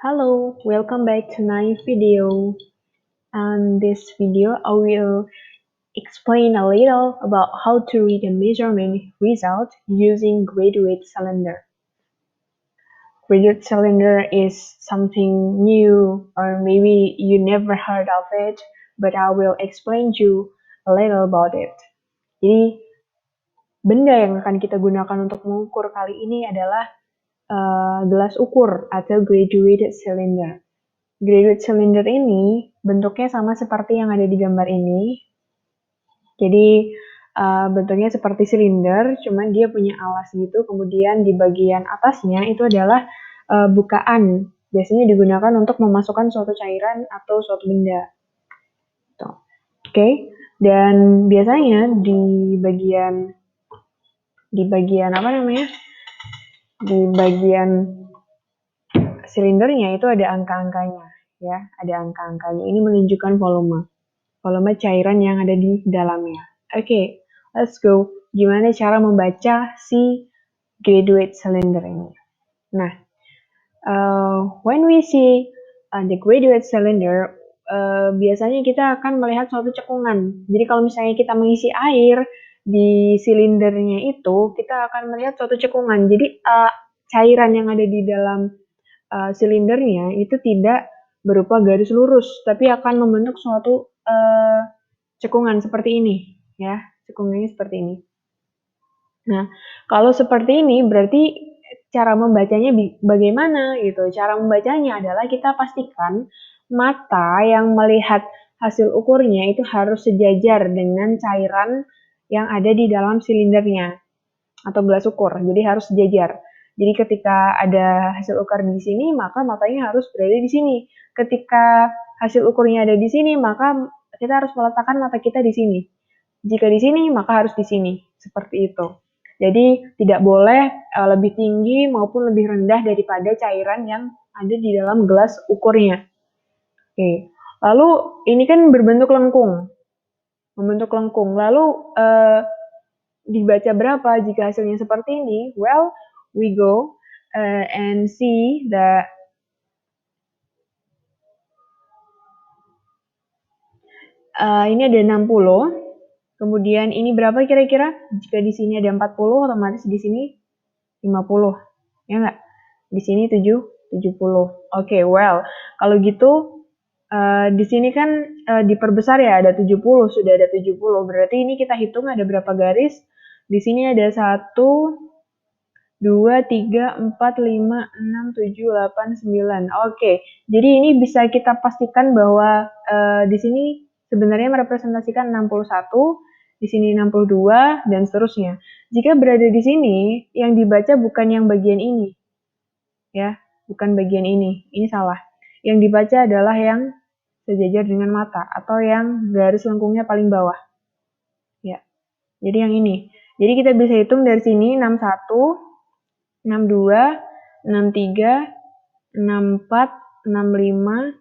Hello, welcome back to my video. On this video, I will explain a little about how to read a measurement result using graduate cylinder. Graduate cylinder is something new or maybe you never heard of it, but I will explain you a little about it. Jadi, benda yang akan kita gunakan untuk mengukur kali ini adalah gelas ukur atau graduated cylinder. Graduate cylinder ini bentuknya sama seperti yang ada di gambar ini. Jadi bentuknya seperti silinder, cuman dia punya alas gitu. Kemudian di bagian atasnya itu adalah bukaan. Biasanya digunakan untuk memasukkan suatu cairan atau suatu benda. Oke. Dan biasanya di bagian apa namanya? Di bagian silindernya itu ada angka-angkanya. Ya, ada angka-angkanya. Ini menunjukkan volume cairan yang ada di dalamnya. Oke, let's go. Gimana cara membaca si graduate cylinder ini? Nah, when we see the graduate cylinder, biasanya kita akan melihat suatu cekungan. Jadi kalau misalnya kita mengisi air di silindernya itu, kita akan melihat suatu cekungan. Jadi cairan yang ada di dalam silindernya itu tidak berupa garis lurus, tapi akan membentuk suatu cekungan seperti ini, ya, cekungannya seperti ini. Nah, kalau seperti ini berarti cara membacanya bagaimana gitu? Cara membacanya adalah kita pastikan mata yang melihat hasil ukurnya itu harus sejajar dengan cairan yang ada di dalam silindernya atau gelas ukur. Jadi harus sejajar. Jadi ketika ada hasil ukur di sini, maka matanya harus berada di sini. Ketika hasil ukurnya ada di sini, maka kita harus meletakkan mata kita di sini. Jika di sini, maka harus di sini. Seperti itu. Jadi tidak boleh lebih tinggi maupun lebih rendah daripada cairan yang ada di dalam gelas ukurnya. Oke. Lalu ini kan berbentuk lengkung. Membentuk lengkung. Lalu dibaca berapa jika hasilnya seperti ini? Well, we go and see that ini ada 60. Kemudian ini berapa kira-kira? Jika di sini ada 40, otomatis di sini 50. Ya nggak? Di sini 70. Oke, well, kalau gitu di sini kan diperbesar ya, ada 70, sudah ada 70. Berarti ini kita hitung ada berapa garis? Di sini ada 1, 2, 3, 4, 5, 6, 7, 8, 9. Oke, jadi ini bisa kita pastikan bahwa di sini sebenarnya merepresentasikan 61, di sini 62, dan seterusnya. Jika berada di sini, yang dibaca bukan yang bagian ini. Ya, bukan bagian ini. Ini salah. Yang dibaca adalah yang sejajar dengan mata, atau yang garis lengkungnya paling bawah. Ya, jadi yang ini. Jadi kita bisa hitung dari sini 61, 62, 63, 64, 65,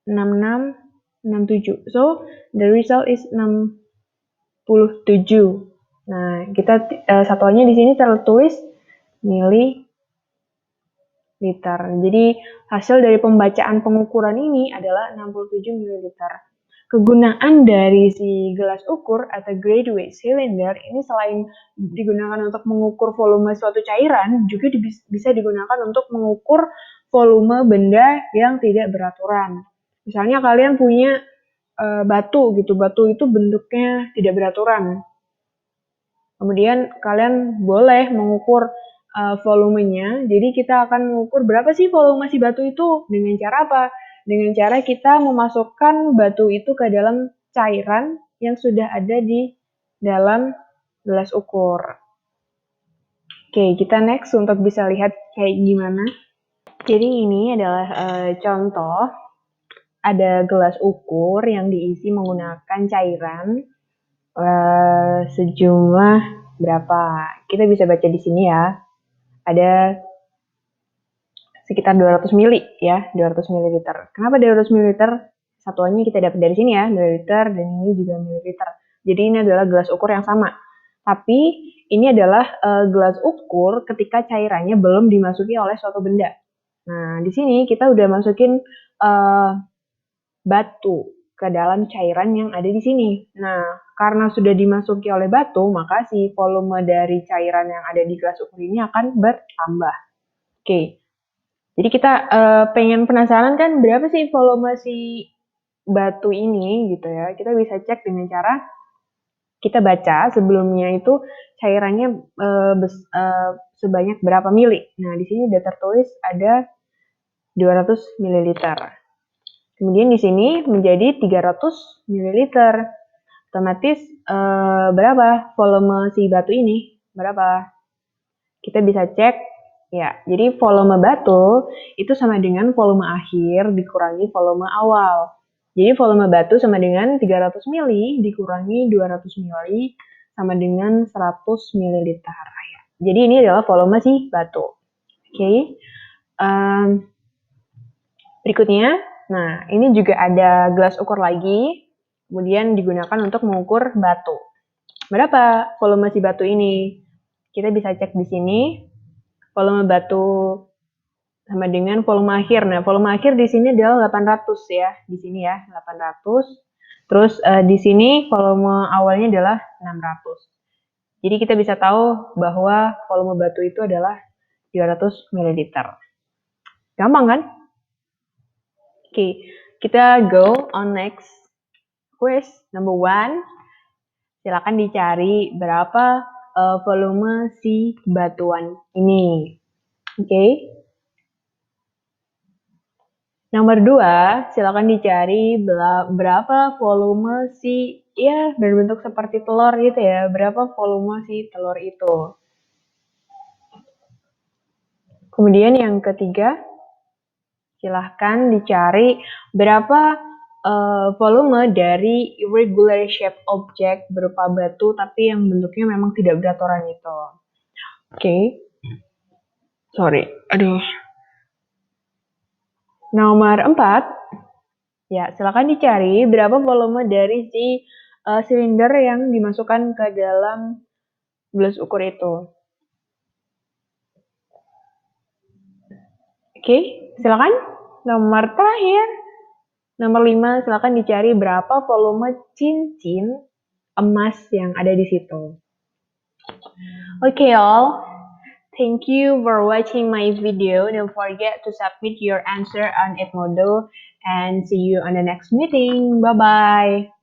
66, 67. So, the result is 67. Nah, kita satuannya di sini tertulis mililiter. Jadi, hasil dari pembacaan pengukuran ini adalah 67 mililiter. Kegunaan dari si gelas ukur atau graduate cylinder ini selain digunakan untuk mengukur volume suatu cairan, juga bisa digunakan untuk mengukur volume benda yang tidak beraturan. Misalnya kalian punya batu gitu, batu itu bentuknya tidak beraturan. Kemudian kalian boleh mengukur volumenya, jadi kita akan mengukur berapa sih volume si batu itu, dengan cara apa? Dengan cara kita memasukkan batu itu ke dalam cairan yang sudah ada di dalam gelas ukur. Oke, kita next untuk bisa lihat kayak gimana. Jadi ini adalah contoh, ada gelas ukur yang diisi menggunakan cairan sejumlah berapa? Kita bisa baca di sini ya. Ada sekitar 200 mili ya, 200 ml. Kenapa 200 ml? Satuannya kita dapat dari sini ya, mililiter, dan ini juga mililiter. Jadi ini adalah gelas ukur yang sama. Tapi ini adalah gelas ukur ketika cairannya belum dimasuki oleh suatu benda. Nah, di sini kita udah masukin batu ke dalam cairan yang ada di sini. Nah, karena sudah dimasuki oleh batu, maka si volume dari cairan yang ada di gelas ukur ini akan bertambah. Oke, jadi kita pengen penasaran kan berapa sih volume si batu ini gitu ya. Kita bisa cek dengan cara kita baca sebelumnya itu cairannya sebanyak berapa mili. Nah, di sini udah tertulis ada 200 ml. Kemudian di sini menjadi 300 ml. Otomatis berapa volume si batu ini? Berapa? Kita bisa cek ya. Jadi volume batu itu sama dengan volume akhir dikurangi volume awal. Jadi volume batu sama dengan 300 ml dikurangi 200 ml sama dengan 100 ml. Ya. Jadi ini adalah volume si batu. Oke. Berikutnya, nah ini juga ada gelas ukur lagi, kemudian digunakan untuk mengukur batu. Berapa volume si batu ini? Kita bisa cek di sini, volume batu sama dengan volume akhir. Nah, volume akhir di sini adalah 800 ya, di sini ya, 800. Terus di sini volume awalnya adalah 600. Jadi kita bisa tahu bahwa volume batu itu adalah 200 ml. Gampang kan? Oke, kita go on next quiz number 1. Silakan dicari berapa volume si batuan ini. Oke. Nomor 2, silakan dicari berapa volume si, ya berbentuk seperti telur gitu ya, berapa volume si telur itu. Kemudian yang ketiga, silahkan dicari berapa volume dari irregular shape object berupa batu tapi yang bentuknya memang tidak beraturan itu. Oke. Sorry, aduh. Nomor 4, ya silakan dicari berapa volume dari si silinder yang dimasukkan ke dalam gelas ukur itu. Oke, silakan. Nomor terakhir, nomor 5, silakan dicari berapa volume cincin emas yang ada di situ. Okay, all. Thank you for watching my video. Don't forget to submit your answer on Edmodo and see you on the next meeting. Bye-bye.